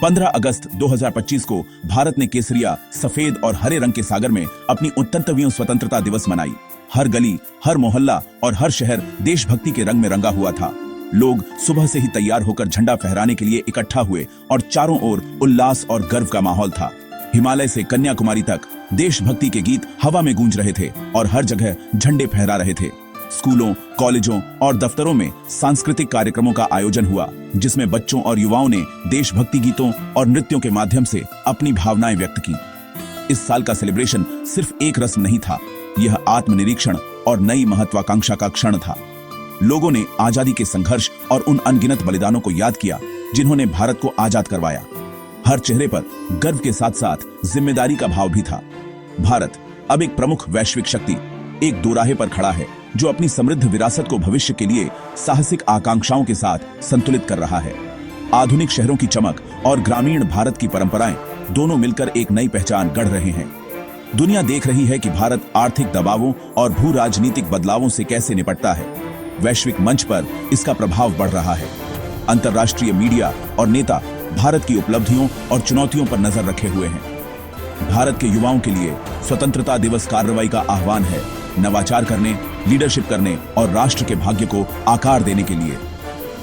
15 अगस्त 2025 को भारत ने केसरिया, सफेद और हरे रंग के सागर में अपनी 69वीं स्वतंत्रता दिवस मनाई। हर गली, हर मोहल्ला और हर शहर देशभक्ति के रंग में रंगा हुआ था। लोग सुबह से ही तैयार होकर झंडा फहराने के लिए इकट्ठा हुए और चारों ओर उल्लास और गर्व का माहौल था। हिमालय से कन्याकुमारी तक देशभक्ति के गीत हवा में गूंज रहे थे और हर जगह झंडे फहरा रहे थे। स्कूलों, कॉलेजों और दफ्तरों में सांस्कृतिक कार्यक्रमों का आयोजन हुआ, जिसमें बच्चों और युवाओं ने देशभक्ति गीतों और नृत्यों के माध्यम से अपनी भावनाएं व्यक्त की। इस साल का सेलिब्रेशन सिर्फ एक रस्म नहीं था, यह आत्मनिरीक्षण और नई महत्वाकांक्षा का क्षण था। लोगों ने आजादी के संघर्ष और उन अनगिनत बलिदानों को याद किया जिन्होंने भारत को आजाद करवाया। हर चेहरे पर गर्व के साथ साथ जिम्मेदारी का भाव भी था। भारत अब एक प्रमुख वैश्विक शक्ति, एक दोराहे पर खड़ा है जो अपनी समृद्ध विरासत को भविष्य के लिए साहसिक आकांक्षाओं के साथ संतुलित कर रहा है। आधुनिक शहरों की चमक और ग्रामीण भारत की परंपराएं दोनों मिलकर एक नई पहचान गढ़ रहे हैं। दुनिया देख रही है कि भारत आर्थिक दबावों और भू राजनीतिक बदलावों से कैसे निपटता है। वैश्विक मंच पर इसका प्रभाव बढ़ रहा है। अंतर्राष्ट्रीय मीडिया और नेता भारत की उपलब्धियों और चुनौतियों पर नजर रखे हुए हैं। भारत के युवाओं के लिए स्वतंत्रता दिवस कार्रवाई का आह्वान है, नवाचार करने, लीडरशिप करने और राष्ट्र के भाग्य को आकार देने के लिए।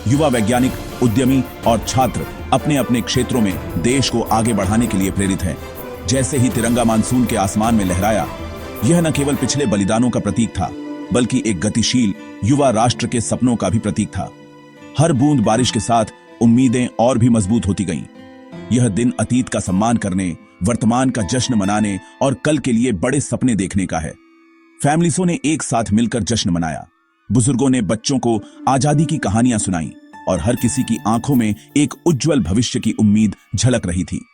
युवा वैज्ञानिक, उद्यमी और छात्र अपने अपने क्षेत्रों में देश को आगे बढ़ाने के लिए प्रेरित हैं। जैसे ही तिरंगा मानसून के आसमान में लहराया, यह न केवल पिछले बलिदानों का प्रतीक था, बल्कि एक गतिशील युवा राष्ट्र के सपनों का भी प्रतीक था। हर बूंद बारिश के साथ उम्मीदें और भी मजबूत होती गईं। यह दिन अतीत का सम्मान करने, वर्तमान का जश्न मनाने और कल के लिए बड़े सपने देखने का है। फैमिलीज़ों ने एक साथ मिलकर जश्न मनाया। बुजुर्गों ने बच्चों को आजादी की कहानियां सुनाई और हर किसी की आंखों में एक उज्जवल भविष्य की उम्मीद झलक रही थी।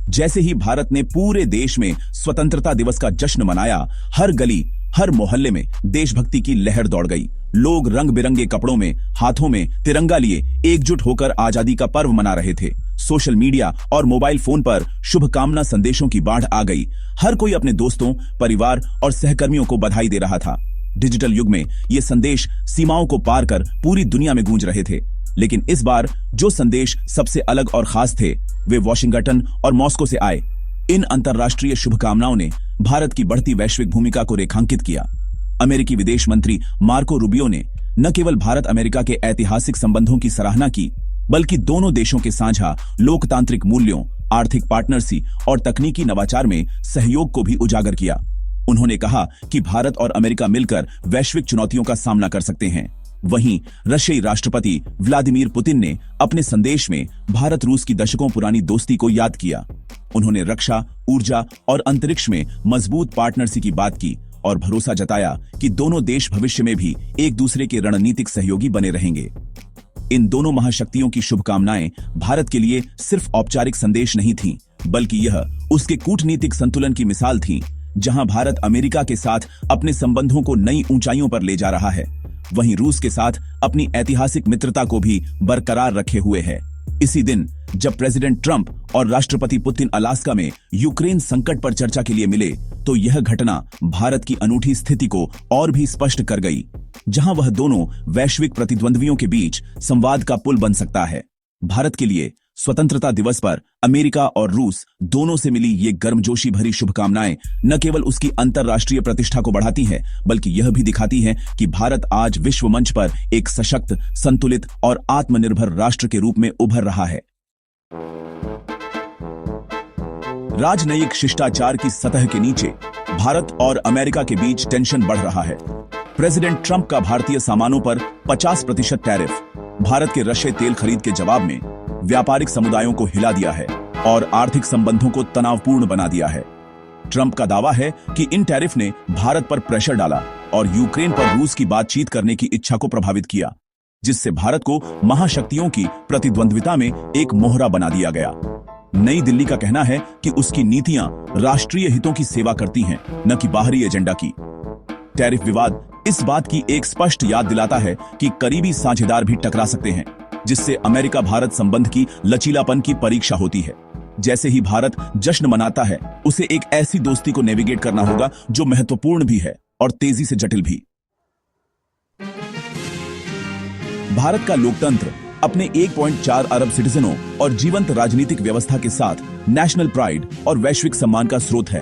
जैसे ही भारत ने पूरे देश में स्वतंत्रता दिवस का जश्न मनाया, हर गली, हर मोहल्ले में देशभक्ति की लहर दौड़ गई। लोग रंग बिरंगे कपड़ों में, हाथों में तिरंगा लिए एकजुट होकर आजादी का पर्व मना रहे थे। सोशल मीडिया और मोबाइल फोन पर शुभकामना संदेशों की बाढ़ आ गई। हर कोई अपने दोस्तों, परिवार और सहकर्मियों को बधाई दे रहा था। डिजिटल युग में ये संदेश सीमाओं को पार कर पूरी दुनिया में गूंज रहे थे। लेकिन इस बार जो संदेश सबसे अलग और खास थे, वे वॉशिंगटन और मॉस्को से आए। इन अंतर्राष्ट्रीय शुभकामनाओं ने भारत की बढ़ती वैश्विक भूमिका को रेखांकित किया। अमेरिकी विदेश मंत्री मार्को रूबियो ने न केवल भारत अमेरिका के ऐतिहासिक संबंधों की सराहना की, बल्कि दोनों देशों के साझा लोकतांत्रिक मूल्यों, आर्थिक पार्टनरशिप और तकनीकी नवाचार में सहयोग को भी उजागर किया। उन्होंने कहा कि भारत और अमेरिका मिलकर वैश्विक चुनौतियों का सामना कर सकते हैं। वहीं रशियाई राष्ट्रपति व्लादिमीर पुतिन ने अपने संदेश में भारत रूस की दशकों पुरानी दोस्ती को याद किया। उन्होंने रक्षा, ऊर्जा और अंतरिक्ष में मजबूत पार्टनरशिप की बात की और भरोसा जताया कि दोनों देश भविष्य में भी एक दूसरे के रणनीतिक सहयोगी बने रहेंगे। इन दोनों महाशक्तियों की शुभकामनाएं भारत के लिए सिर्फ औपचारिक संदेश नहीं थीं, बल्कि यह उसके कूटनीतिक संतुलन की मिसाल थी, जहां भारत अमेरिका के साथ अपने संबंधों को नई ऊंचाइयों पर ले जा रहा है, वहीं रूस के साथ अपनी ऐतिहासिक मित्रता को भी बरकरार रखे हुए है। इसी दिन जब प्रेसिडेंट ट्रंप और राष्ट्रपति पुतिन अलास्का में यूक्रेन संकट पर चर्चा के लिए मिले, तो यह घटना भारत की अनूठी स्थिति को और भी स्पष्ट कर गई, जहां वह दोनों वैश्विक प्रतिद्वंद्वियों के बीच संवाद का पुल बन सकता है। भारत के लिए स्वतंत्रता दिवस पर अमेरिका और रूस दोनों से मिली ये गर्मजोशी भरी शुभकामनाएं न केवल उसकी अंतर्राष्ट्रीय प्रतिष्ठा को बढ़ाती है, बल्कि यह भी दिखाती है कि भारत आज विश्व मंच पर एक सशक्त, संतुलित और आत्मनिर्भर राष्ट्र के रूप में उभर रहा है। राजनयिक शिष्टाचार की सतह के नीचे भारत और अमेरिका के बीच टेंशन बढ़ रहा है। प्रेसिडेंट ट्रंप का भारतीय सामानों पर 50% टैरिफ भारत के रशियाई तेल खरीद के जवाब में व्यापारिक समुदायों को हिला दिया है और आर्थिक संबंधों को तनावपूर्ण बना दिया है। ट्रंप का दावा है कि इन टैरिफ ने भारत पर प्रेशर डाला और यूक्रेन पर रूस की बातचीत करने की इच्छा को प्रभावित किया, जिससे भारत को महाशक्तियों की प्रतिद्वंद्विता में एक मोहरा बना दिया गया। नई दिल्ली का कहना है कि उसकी नीतियां राष्ट्रीय हितों की सेवा करती हैं, न कि बाहरी एजेंडा की। टैरिफ विवाद इस बात की एक स्पष्ट याद दिलाता है कि करीबी साझेदार भी टकरा सकते हैं, जिससे अमेरिका भारत संबंध की लचीलापन की परीक्षा होती है। जैसे ही भारत जश्न मनाता है, उसे एक ऐसी दोस्ती को नेविगेट करना होगा जो महत्वपूर्ण भी है और तेजी से जटिल भी। भारत का लोकतंत्र अपने 1.4 अरब सिटीजनों और जीवंत राजनीतिक व्यवस्था के साथ नेशनल प्राइड और वैश्विक सम्मान का स्रोत है।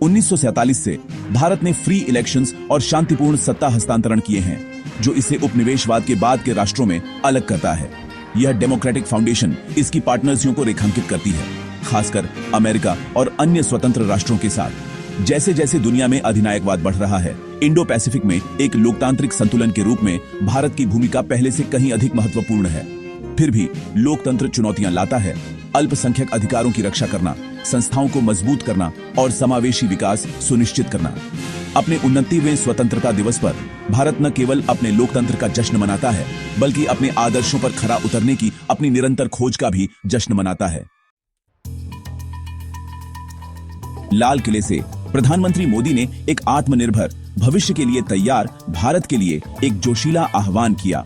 1947 से भारत ने फ्री इलेक्शंस और शांतिपूर्ण सत्ता हस्तांतरण किए हैं, जो इसे उपनिवेशवाद के बाद के राष्ट्रों में अलग करता है। यह डेमोक्रेटिक फाउंडेशन इसकी पार्टनर्सियों को रेखांकित करती है, खासकर अमेरिका और अन्य स्वतंत्र राष्ट्रों के साथ। जैसे जैसे दुनिया में अधिनायकवाद बढ़ रहा है, इंडो पैसिफिक में एक लोकतांत्रिक संतुलन के रूप में भारत की भूमिका पहले से कहीं अधिक महत्वपूर्ण है। फिर भी लोकतंत्र चुनौतियां लाता है। अल्पसंख्यक अधिकारों की रक्षा करना, संस्थाओं को मजबूत करना और समावेशी विकास सुनिश्चित करना। अपने 29वें स्वतंत्रता दिवस पर भारत न केवल अपने लोकतंत्र का जश्न मनाता है, बल्कि अपने आदर्शों पर खरा उतरने की अपनी निरंतर खोज का भी जश्न मनाता है। लाल किले से प्रधानमंत्री मोदी ने एक आत्मनिर्भर भविष्य के लिए तैयार भारत के लिए एक जोशीला आह्वान किया।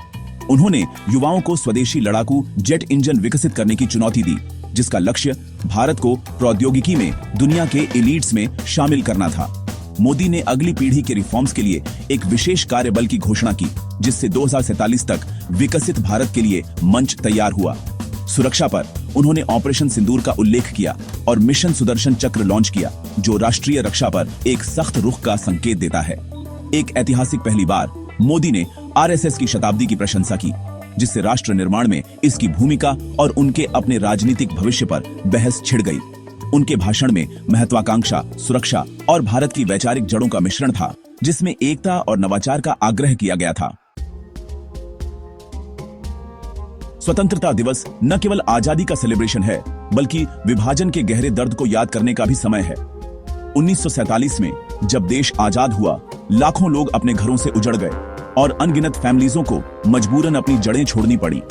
उन्होंने युवाओं को स्वदेशी लड़ाकू जेट इंजन विकसित करने की चुनौती दी, जिसका लक्ष्य भारत को प्रौद्योगिकी में दुनिया के एलीट्स में शामिल करना था। मोदी ने अगली पीढ़ी के रिफॉर्म्स के लिए एक विशेष कार्यबल की घोषणा की, जिससे 2047 तक विकसित भारत के लिए मंच तैयार हुआ। सुरक्षा पर उन्होंने ऑपरेशन सिंदूर का उल्लेख किया और मिशन सुदर्शन चक्र लॉन्च किया, जो राष्ट्रीय रक्षा पर एक सख्त रुख का संकेत देता है। एक ऐतिहासिक पहली बार मोदी ने आरएसएस की शताब्दी की प्रशंसा की, जिससे राष्ट्र निर्माण में इसकी भूमिका और उनके अपने राजनीतिक भविष्य पर बहस छिड़ गई। उनके भाषण में महत्वाकांक्षा, सुरक्षा और भारत की वैचारिक जड़ों का मिश्रण था, जिसमें एकता और नवाचार का आग्रह किया गया था। स्वतंत्रता दिवस न केवल आजादी का सेलिब्रेशन है, बल्कि विभाजन के गहरे दर्द को याद करने का भी समय है। 1947 में जब देश आजाद हुआ, लाखों लोग अपने घरों से उजड़ गए और अनगिनत फैमिलीजों को मजबूरन अपनी जड़ें छोड़नी पड़ी।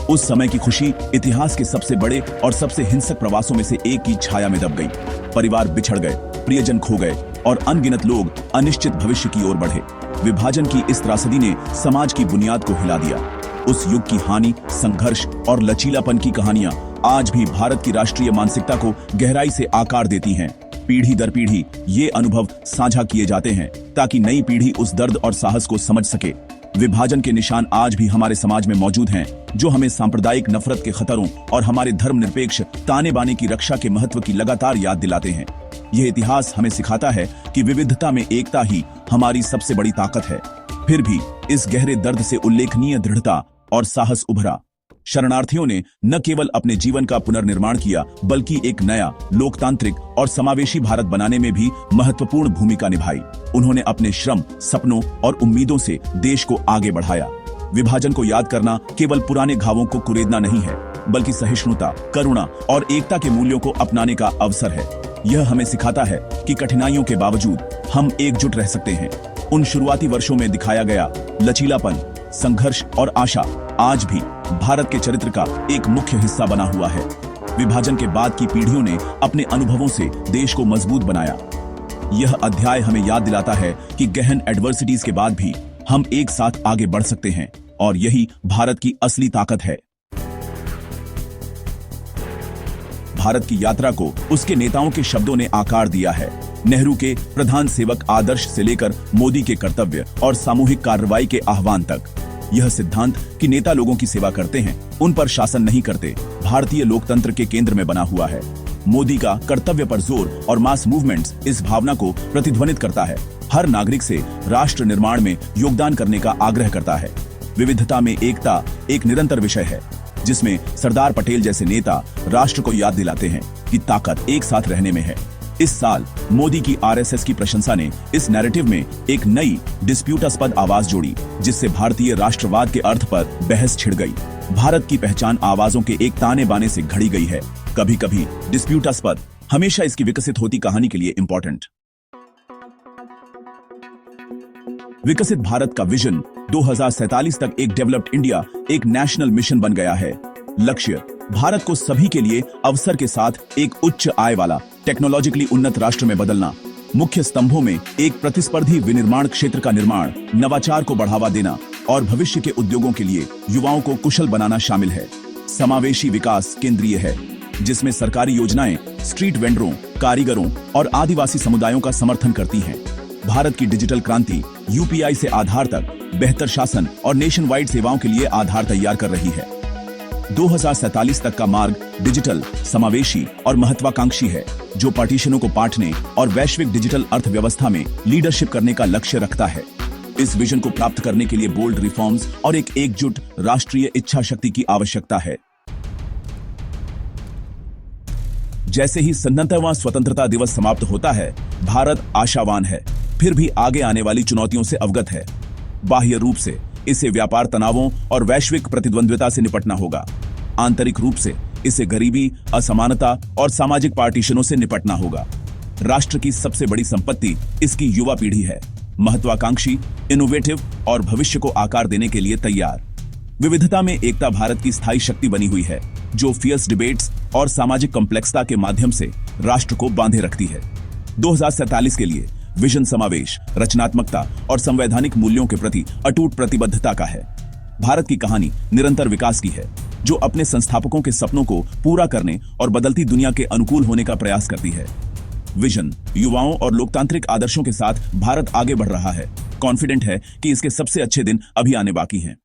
उस समय की खुशी इतिहास के सबसे बड़े और सबसे हिंसक प्रवासों में से एक की छाया में दब गई। परिवार बिछड़ गए, प्रियजन खो गए और अनगिनत लोग अनिश्चित भविष्य की ओर बढ़े। विभाजन की इस त्रासदी ने समाज की बुनियाद को हिला दिया। उस युग की हानि, संघर्ष और लचीलापन की कहानियां आज भी भारत की राष्ट्रीय मानसिकता को गहराई से आकार देती हैं। पीढ़ी दर पीढ़ी ये अनुभव साझा किए जाते हैं, ताकि नई पीढ़ी उस दर्द और साहस को समझ सके। विभाजन के निशान आज भी हमारे समाज में मौजूद हैं, जो हमें सांप्रदायिक नफरत के खतरों और हमारे धर्मनिरपेक्ष ताने बाने की रक्षा के महत्व की लगातार याद दिलाते हैं। यह इतिहास हमें सिखाता है कि विविधता में एकता ही हमारी सबसे बड़ी ताकत है। फिर भी इस गहरे दर्द से उल्लेखनीय दृढ़ता और साहस उभरा। शरणार्थियों ने न केवल अपने जीवन का पुनर्निर्माण किया, बल्कि एक नया लोकतांत्रिक और समावेशी भारत बनाने में भी महत्वपूर्ण भूमिका निभाई। उन्होंने अपने श्रम, सपनों और उम्मीदों से देश को आगे बढ़ाया। विभाजन को याद करना केवल पुराने घावों को कुरेदना नहीं है, बल्कि सहिष्णुता, करुणा और एकता के मूल्यों को अपनाने का अवसर है। यह हमें सिखाता है कि कठिनाइयों के बावजूद हम एकजुट रह सकते हैं। उन शुरुआती वर्षों में दिखाया गया लचीलापन, संघर्ष और आशा आज भी भारत के चरित्र का एक मुख्य हिस्सा बना हुआ है। विभाजन के बाद की पीढ़ियों ने अपने अनुभवों से देश को मजबूत बनाया। यह अध्याय हमें याद दिलाता है कि गहन एडवर्सिटीज के बाद भी हम एक साथ आगे बढ़ सकते हैं, और यही भारत की असली ताकत है। भारत की यात्रा को उसके नेताओं के शब्दों ने आकार दिया है। नेहरू के प्रधान सेवक आदर्श से लेकर मोदी के कर्तव्य और सामूहिक कार्रवाई के आह्वान तक, यह सिद्धांत कि नेता लोगों की सेवा करते हैं, उन पर शासन नहीं करते, भारतीय लोकतंत्र के केंद्र में बना हुआ है। मोदी का कर्तव्य पर जोर और मास मूवमेंट्स इस भावना को प्रतिध्वनित करता है। हर नागरिक से राष्ट्र निर्माण में योगदान करने का आग्रह करता है। विविधता में एकता एक निरंतर विषय है, जिसमें सरदार पटेल जैसे नेता राष्ट्र को याद दिलाते हैं कि ताकत एक साथ रहने में है। इस साल मोदी की आरएसएस की प्रशंसा ने इस नैरेटिव में एक नई डिस्प्यूटास्पद आवाज जोड़ी, जिससे भारतीय राष्ट्रवाद के अर्थ पर बहस छिड़ गई। भारत की पहचान आवाजों के एक ताने बाने से घड़ी गई है। कभी कभी डिस्प्यूटास्पद, हमेशा इसकी विकसित होती कहानी के लिए इंपॉर्टेंट। विकसित भारत का विजन 2047 तक एक डेवलप्ड इंडिया, एक नेशनल मिशन बन गया है। लक्ष्य भारत को सभी के लिए अवसर के साथ एक उच्च आय वाला टेक्नोलॉजिकली उन्नत राष्ट्र में बदलना। मुख्य स्तंभों में एक प्रतिस्पर्धी विनिर्माण क्षेत्र का निर्माण, नवाचार को बढ़ावा देना और भविष्य के उद्योगों के लिए युवाओं को कुशल बनाना शामिल है। समावेशी विकास केंद्रीय है, जिसमें सरकारी योजनाएं स्ट्रीट वेंडरों, कारीगरों और आदिवासी समुदायों का समर्थन करती हैं। भारत की डिजिटल क्रांति यूपीआई से आधार तक बेहतर शासन और नेशन वाइड सेवाओं के लिए आधार तैयार कर रही है। 2047 तक का मार्ग डिजिटल, समावेशी और महत्वाकांक्षी है, जो पार्टीशनों को पाटने और वैश्विक डिजिटल अर्थव्यवस्था में लीडरशिप करने का लक्ष्य रखता है। इस विजन को प्राप्त करने के लिए बोल्ड रिफॉर्म्स और एक एकजुट राष्ट्रीय इच्छा शक्ति की आवश्यकता है। जैसे ही 97वां स्वतंत्रता दिवस समाप्त होता है, भारत आशावान है, फिर भी आगे आने वाली चुनौतियों से अवगत है। बाह्य रूप से इसे व्यापार तनावों और वैश्विक प्रतिद्वंद्विता से निपटना होगा। आंतरिक रूप से इसे गरीबी, असमानता और सामाजिक पार्टीशनों से निपटना होगा। राष्ट्र की सबसे बड़ी संपत्ति इसकी युवा पीढ़ी है, महत्वाकांक्षी, इनोवेटिव और भविष्य को आकार देने के लिए तैयार। विविधता में एकता भारत की स्थायी शक्ति बनी हुई है, जो फियर्स डिबेट्स और सामाजिक कॉम्प्लेक्सता के माध्यम से राष्ट्र को बांधे रखती है। 2047 के लिए विजन समावेश, रचनात्मकता और संवैधानिक मूल्यों के प्रति अटूट प्रतिबद्धता का है। भारत की कहानी निरंतर विकास की है, जो अपने संस्थापकों के सपनों को पूरा करने और बदलती दुनिया के अनुकूल होने का प्रयास करती है। विजन, युवाओं और लोकतांत्रिक आदर्शों के साथ भारत आगे बढ़ रहा है। कॉन्फिडेंट है कि इसके सबसे अच्छे दिन अभी आने बाकी हैं।